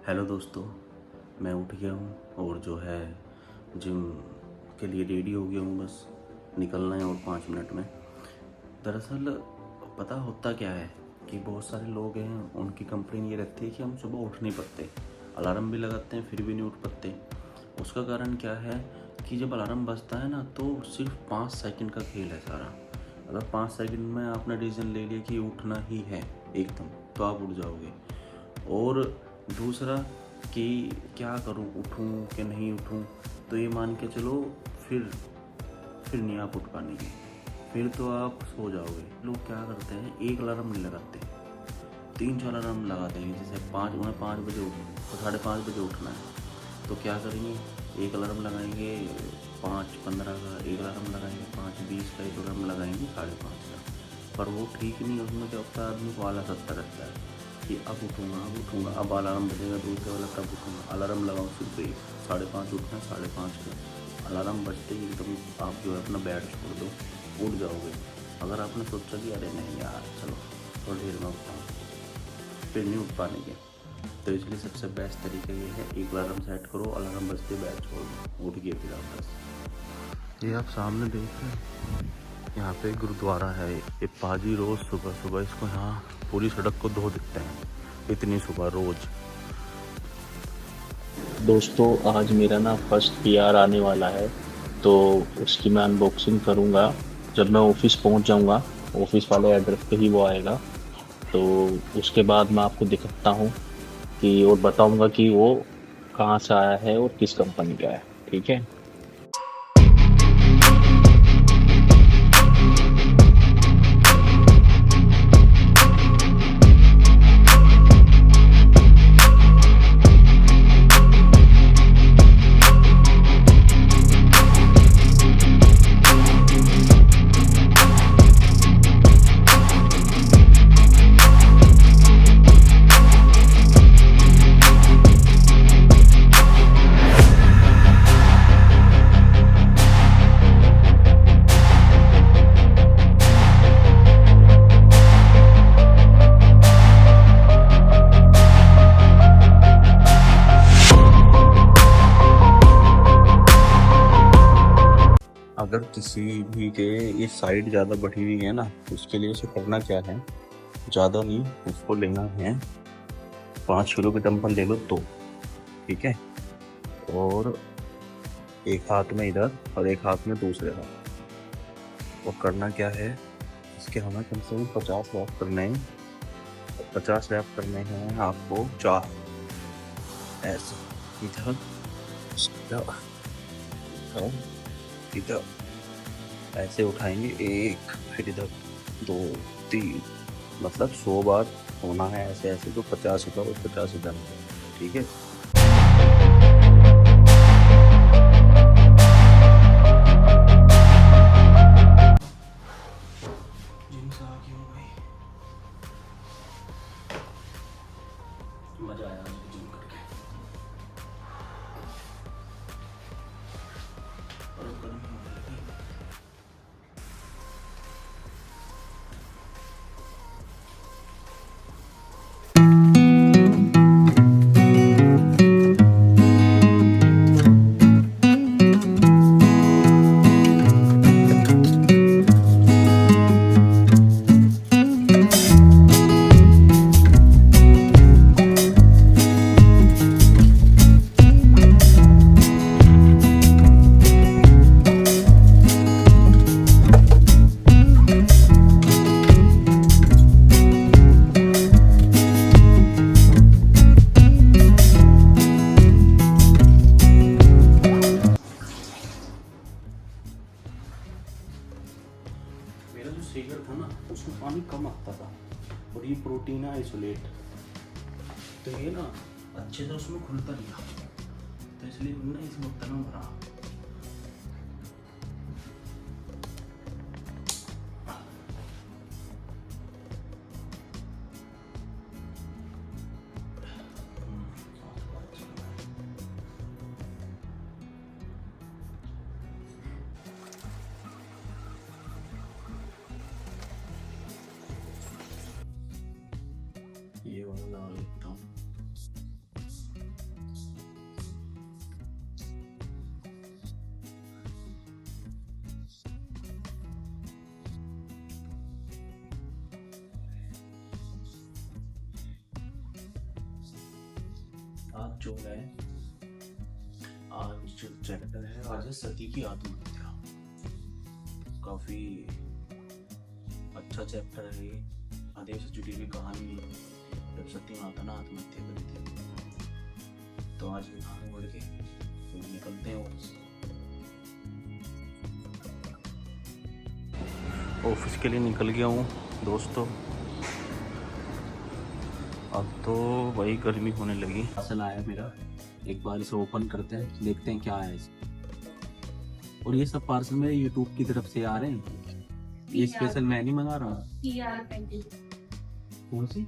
Hello दोस्तों, मैं उठ गया हूँ और जो है जिम के लिए रेडी हो गया हूँ। बस निकलना है और 5 मिनट में। दरअसल पता होता क्या है कि बहुत सारे लोग हैं, उनकी कंप्लेन ये रहती है कि हम सुबह उठ नहीं पाते, अलार्म भी लगाते हैं फिर भी नहीं उठ पाते। उसका कारण क्या है कि जब अलार्म बजता है ना तो सिर्फ 5 सेकंड का खेल है सारा। अगर 5 सेकंड में आपने डिसीजन ले लिया कि उठना ही है एकदम, तो आप उठ जाओगे। और दूसरा कि क्या करूं, उठूं कि नहीं उठूं, तो ये मान के चलो फिर नहीं आप उठ पाएंगे, फिर तो आप सो जाओगे। लोग क्या करते हैं, एक अलार्म नहीं लगाते, 3-4 अलार्म लगा देंगे। जैसे 5 बजे तो 5:30 बजे उठना है तो क्या करेंगे, एक अलार्म लगाएंगे 5:15 का, एक अलार्म लगाएंगे 5:20 का, एक अलार्म लगाएंगे 5:30 का। पर वो ठीक नहीं है। उसमें क्या होता है, आदमी को आलस आता रहता है कि अब उठूँगा, अब अलार्म बजेगा दूसरे वाला, तब उठूँगा। अलार्म लगाओ सिर्फ एक, 5:30 उठना, 5:30 का अलार्म बजते ही एकदम आप जो है अपना बेड छोड़ दो, उठ जाओगे। अगर आपने सोचा कि अरे नहीं यार चलो थोड़ी देर में उठता हूँ, फिर नहीं उठ पाएंगे। तो इसलिए सबसे बेस्ट तरीका ये है, एक अलार्म सेट करो, अलार्म बजते बेड छोड़ दो, उठ गए फिर आप बस। ये आप सामने देख रहे हैं, यहाँ पे गुरुद्वारा है। ये पाजी रोज़ सुबह सुबह इसको यहाँ पूरी सड़क को धो देते हैं, इतनी सुबह रोज़। दोस्तों आज मेरा ना फर्स्ट पीआर आने वाला है, तो उसकी मैं अनबॉक्सिंग करूँगा जब मैं ऑफिस पहुँच जाऊँगा। ऑफिस वाले एड्रेस पे ही वो आएगा, तो उसके बाद मैं आपको दिखाता हूँ कि और बताऊँगा कि वो कहाँ से आया है और किस कंपनी का है। ठीक है। अगर किसी भी के ये साइड ज़्यादा बढ़ी हुई है ना, उसके लिए उसे करना क्या है, ज़्यादा नहीं, उसको लेना है 5 किलो के डंपल ले लो तो, ठीक है। और एक हाथ में इधर और एक हाथ में दूसरे हाथ। और करना क्या है, इसके हमें कम से कम 50 रैप करने हैं। 50 रैप करने हैं आपको 4, ऐसे इधर इधर ऐसे उठाएंगे, 1 फिर इधर 2 3, मतलब 100 बार होना है ऐसे ऐसे। तो 50 इधर और 50 इधर, ठीक है। जिम से आ गया हूँ भाई, मजा आया जिम करके। और गर्मी होने लगी। मेरा जो सीगर था ना, उसमें पानी कम आता था, और ये प्रोटीन है आइसोलेट, तो ये ना अच्छे से उसमें खुलता नहीं था, तो इसलिए मैंने इस बोतल में भरा। ये वाला लगा लेता हूँ। आज जो है, आज जो चैप्टर है आज है सती की आत्महत्या। काफी अच्छा चैप्टर है ये, महादेव से जुड़ी हुई कहानी है। जब सती माता ने आत्महत्या करी थी, तो आज ये कहानी बढ़ के तो निकलते हैं ऑफिस के लिए। निकल गया हूँ दोस्तों। अब तो वही गर्मी होने लगी। पार्सल आया मेरा, एक बार इसे ओपन करते हैं, देखते हैं क्या है इसमें। और ये सब पार्सल मेरे यूट्यूब की तरफ से आ रहे हैं, ये स्पेशल मैं नहीं मंगा रहा हूँ। कौन सी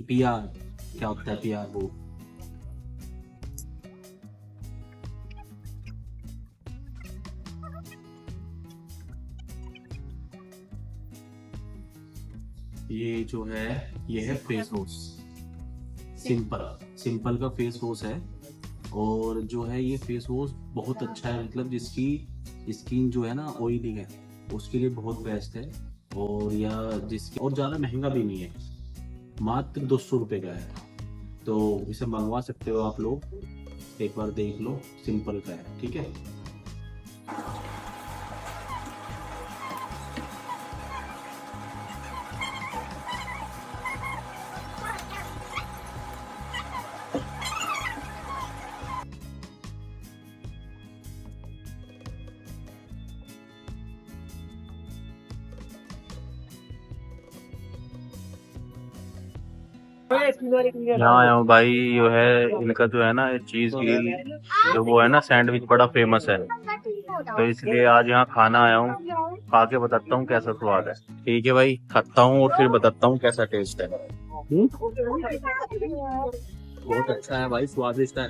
PR क्या होता है PR? वो ये जो है ये है फेस वॉश, सिंपल का फेस वॉश है। और जो है ये फेस वॉश बहुत अच्छा है, मतलब जिसकी स्किन जो है ना ऑयली है उसके लिए बहुत बेस्ट है। और या जिसकी और ज़्यादा महंगा भी नहीं है, मात्र 200 रुपये का है, तो इसे मंगवा सकते हो आप लोग। एक बार देख लो, सिंपल का है, ठीक है। यहाँ आया हूँ भाई, जो है इनका जो है ना चीज हील जो वो है ना सैंडविच बड़ा फेमस है, तो इसलिए आज यहाँ खाना आया हूँ। खा के बताता हूँ कैसा स्वाद है। ठीक है भाई, खाता हूँ और फिर बताता हूँ कैसा टेस्ट है। बहुत अच्छा है भाई, स्वादिष्ट है।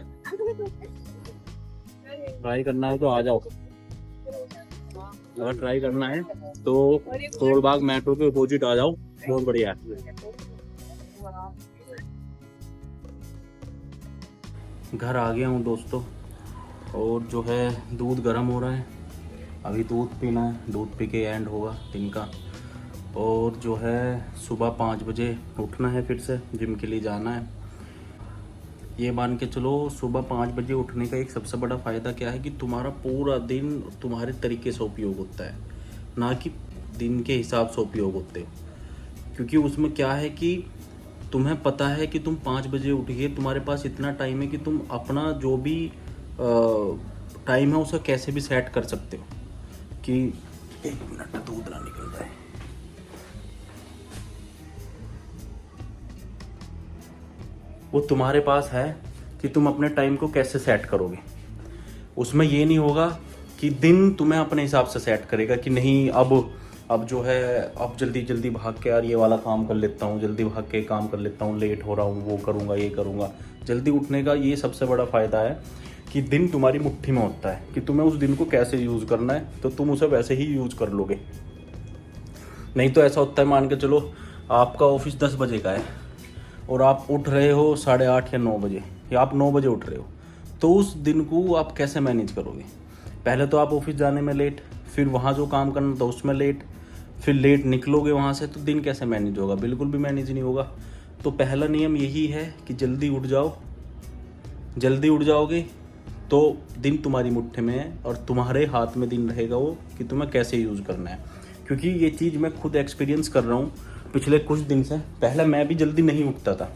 ट्राई करना है तो आ जाओ। अगर ट्राई करना है तो तोड़बाग मेट्रो के अपोजिट आ जाओ, बहुत बढ़िया है। घर आ गया हूँ दोस्तों, और जो है दूध गर्म हो रहा है, अभी दूध पीना है, दूध पी के एंड होगा दिन का। और जो है सुबह 5 बजे उठना है, फिर से जिम के लिए जाना है। ये मान के चलो, सुबह 5 बजे उठने का एक सबसे बड़ा फ़ायदा क्या है कि तुम्हारा पूरा दिन तुम्हारे तरीके से उपयोग होता है, ना कि दिन के हिसाब से उपयोग होते हो। क्योंकि उसमें क्या है कि तुम्हें पता है कि तुम 5 बजे उठिए, तुम्हारे पास इतना टाइम है कि तुम अपना जो भी टाइम है उसे कैसे भी सेट कर सकते हो। कि 1 मिनट दूध ना निकल जाए। वो तुम्हारे पास है कि तुम अपने टाइम को कैसे सेट करोगे। उसमें ये नहीं होगा कि दिन तुम्हें अपने हिसाब से सेट करेगा कि नहीं अब जो है अब जल्दी जल्दी भाग के यार ये वाला काम कर लेता हूँ, जल्दी भाग के काम कर लेता हूँ, लेट हो रहा हूँ, वो करूँगा ये करूँगा। जल्दी उठने का ये सबसे बड़ा फ़ायदा है कि दिन तुम्हारी मुट्ठी में होता है कि तुम्हें उस दिन को कैसे यूज़ करना है, तो तुम उसे वैसे ही यूज़ कर लोगे। नहीं तो ऐसा होता है, मान के चलो आपका ऑफिस 10 बजे का है और आप उठ रहे हो 8:30 या 9 बजे, या आप 9 बजे उठ रहे हो, तो उस दिन को आप कैसे मैनेज करोगे। पहले तो आप ऑफिस जाने में लेट, फिर वहाँ जो काम करना था उसमें लेट, फिर लेट निकलोगे वहाँ से, तो दिन कैसे मैनेज होगा। बिल्कुल भी मैनेज नहीं होगा। तो पहला नियम यही है कि जल्दी उठ जाओ। जल्दी उठ जाओगे तो दिन तुम्हारी मुट्ठी में है और तुम्हारे हाथ में दिन रहेगा वो कि तुम्हें कैसे यूज़ करना है। क्योंकि ये चीज़ मैं खुद एक्सपीरियंस कर रहा हूँ पिछले कुछ दिन से। पहले मैं भी जल्दी नहीं उठता था,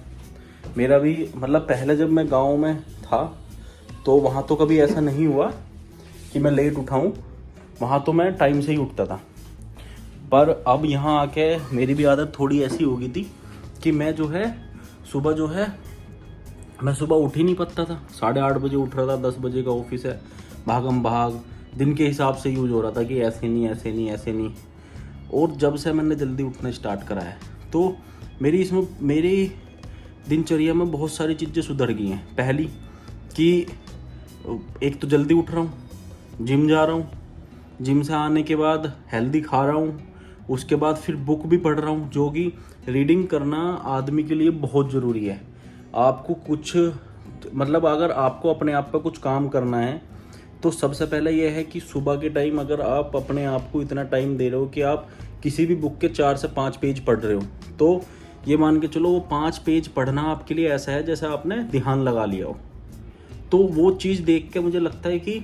मेरा भी मतलब पहले जब मैं गाँव में था तो वहाँ तो कभी ऐसा नहीं हुआ कि मैं लेट उठाऊँ, वहाँ तो मैं टाइम से ही उठता था। पर अब यहाँ आके मेरी भी आदत थोड़ी ऐसी हो गई थी कि मैं जो है सुबह जो है मैं सुबह उठ ही नहीं पाता था। 8:30 बजे उठ रहा था, 10 बजे का ऑफिस है, भागम भाग दिन के हिसाब से यूज हो रहा था कि ऐसे नहीं ऐसे नहीं ऐसे नहीं। और जब से मैंने जल्दी उठना स्टार्ट करा है तो मेरी दिनचर्या में बहुत सारी चीज़ें सुधर गई हैं। पहली कि एक तो जल्दी उठ रहा हूँ, जिम जा रहा हूँ, जिम से आने के बाद हेल्दी खा रहा हूँ, उसके बाद फिर बुक भी पढ़ रहा हूँ, जो कि रीडिंग करना आदमी के लिए बहुत ज़रूरी है। आपको कुछ मतलब अगर आपको अपने आप पर कुछ काम करना है तो सबसे पहले यह है कि सुबह के टाइम अगर आप अपने आप को इतना टाइम दे रहे हो कि आप किसी भी बुक के 4 से 5 पेज पढ़ रहे हो, तो ये मान के चलो वो 5 पेज पढ़ना आपके लिए ऐसा है जैसे आपने ध्यान लगा लिया हो। तो वो चीज़ देख के मुझे लगता है कि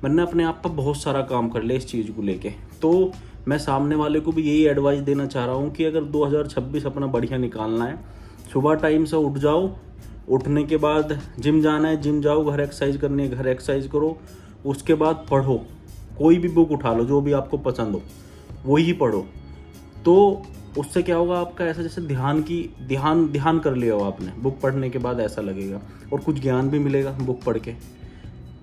मैंने अपने आप पर बहुत सारा काम कर लिया इस चीज़ को लेके। तो मैं सामने वाले को भी यही एडवाइस देना चाह रहा हूँ कि अगर 2026 अपना बढ़िया निकालना है, सुबह टाइम से उठ जाओ, उठने के बाद जिम जाना है जिम जाओ, घर एक्सरसाइज करनी है घर एक्सरसाइज करो, उसके बाद पढ़ो, कोई भी बुक उठा लो जो भी आपको पसंद हो वही पढ़ो। तो उससे क्या होगा, आपका ऐसा जैसे ध्यान कर लिया हो आपने बुक पढ़ने के बाद, ऐसा लगेगा। और कुछ ज्ञान भी मिलेगा बुक पढ़ के।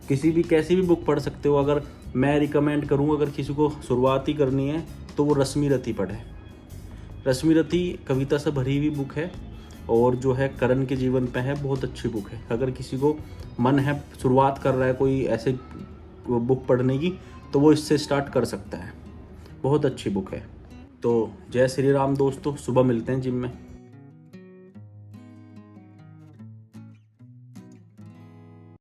कैसी भी बुक पढ़ सकते हो। अगर मैं रिकमेंड करूँ, अगर किसी को शुरुआत ही करनी है तो वो रश्मि रथी पढ़े। रश्मि रथी कविता से भरी हुई बुक है और जो है करण के जीवन पे है, बहुत अच्छी बुक है। अगर किसी को मन है, शुरुआत कर रहा है कोई ऐसे बुक पढ़ने की, तो वो इससे स्टार्ट कर सकता है, बहुत अच्छी बुक है। तो जय श्री राम दोस्तों, सुबह मिलते हैं जिम में।